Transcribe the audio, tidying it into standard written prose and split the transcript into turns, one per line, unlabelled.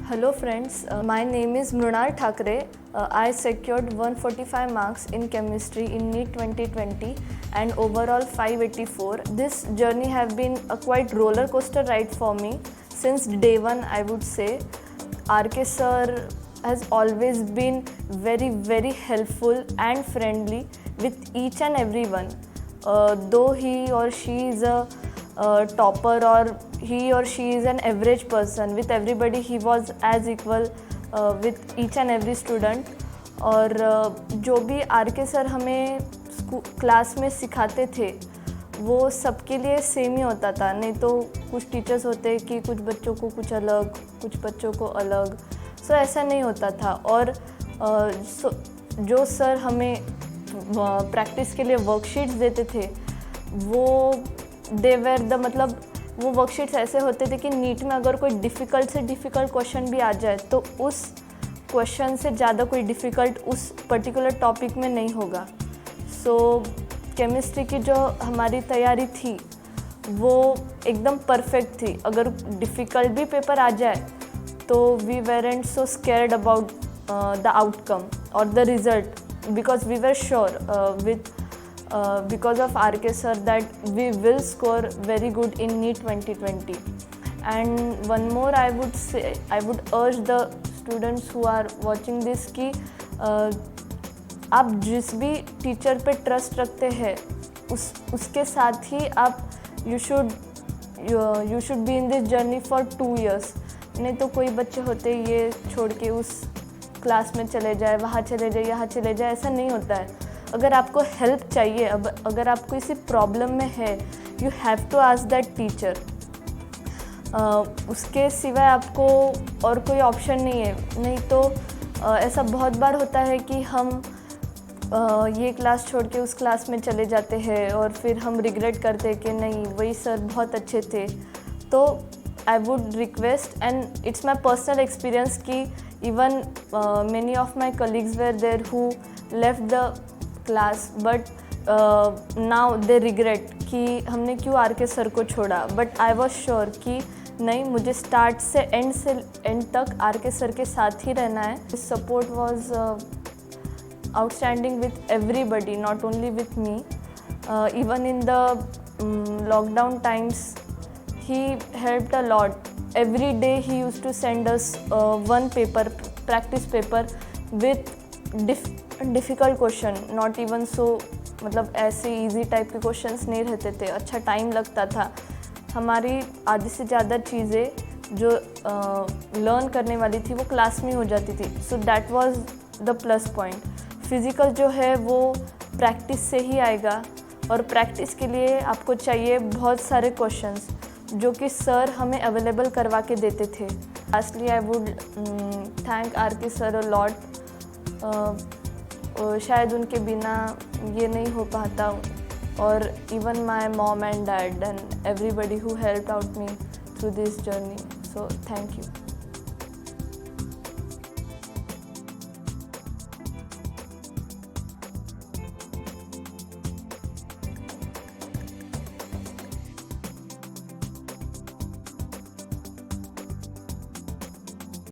Hello friends, my name is Mrunal Thakre. I secured 145 marks in chemistry in NEET 2020 and overall 584. This journey have been a quite roller coaster ride for me since day one, I would say. RK sir has always been very helpful and friendly with each and everyone. Though he or she is a topper or he or she is an average person, with everybody he was as equal with each and every student. और जो भी RK sir हमें class में सिखाते थे वो सबके लिए सेम ही होता था, नहीं तो कुछ टीचर्स होते कि कुछ बच्चों को कुछ अलग, कुछ बच्चों को अलग, सो ऐसा नहीं होता था. और जो सर हमें प्रैक्टिस के लिए वर्कशीट्स देते थे वो मतलब वो वर्कशीट्स ऐसे होते थे कि नीट में अगर कोई डिफ़िकल्ट से डिफ़िकल्ट क्वेश्चन भी आ जाए तो उस क्वेश्चन से ज़्यादा कोई डिफ़िकल्ट उस पर्टिकुलर टॉपिक में नहीं होगा. सो केमिस्ट्री की जो हमारी तैयारी थी वो एकदम परफेक्ट थी. अगर डिफ़िकल्ट भी पेपर आ जाए तो we weren't so scared about the outcome और the result, because we were sure with because of RK sir that we will score very good in NEET 2020. And one more I would say, I would urge the students who are watching this कि आप जिस भी teacher पे trust रखते हैं उसके साथ ही आप you should be in this journey for 2 years. नहीं तो कोई बच्चे होते ये छोड़ के उस क्लास में चले जाए, वहाँ चले जाए, यहाँ चले जाए, ऐसा नहीं होता है. अगर आपको हेल्प चाहिए, अगर आप किसी प्रॉब्लम में है, you have to ask that teacher. उसके सिवाय आपको और कोई ऑप्शन नहीं है. नहीं तो ऐसा बहुत बार होता है कि हम ये क्लास छोड़ के उस क्लास में चले जाते हैं और फिर हम रिग्रेट करते हैं कि नहीं वही सर बहुत अच्छे थे. तो I would request, and it's my personal experience कि even many of my colleagues were there who left the class but now they regret कि हमने क्यों RK सर को छोड़ा. बट आई वॉज श्योर कि नहीं, मुझे स्टार्ट से एंड तक RK सर के साथ ही रहना है. This support was outstanding with everybody, not only with me. Even in the lockdown times he helped a lot. Every day he used to send us one paper, practice paper with difficult question, not even so मतलब ऐसे easy type के questions नहीं रहते थे. अच्छा time लगता था. हमारी आधी से ज़्यादा चीज़ें जो लर्न करने वाली थी वो क्लास में हो जाती थी. So that was the plus point. Physical जो है वो प्रैक्टिस से ही आएगा और प्रैक्टिस के लिए आपको चाहिए बहुत सारे क्वेश्चंस जो कि सर हमें अवेलेबल करवा के देते थे. Lastly I would thank RK sir a lot. शायद उनके बिना ये नहीं हो पाता. और even my mom and dad and everybody who helped out me through this journey. So thank you.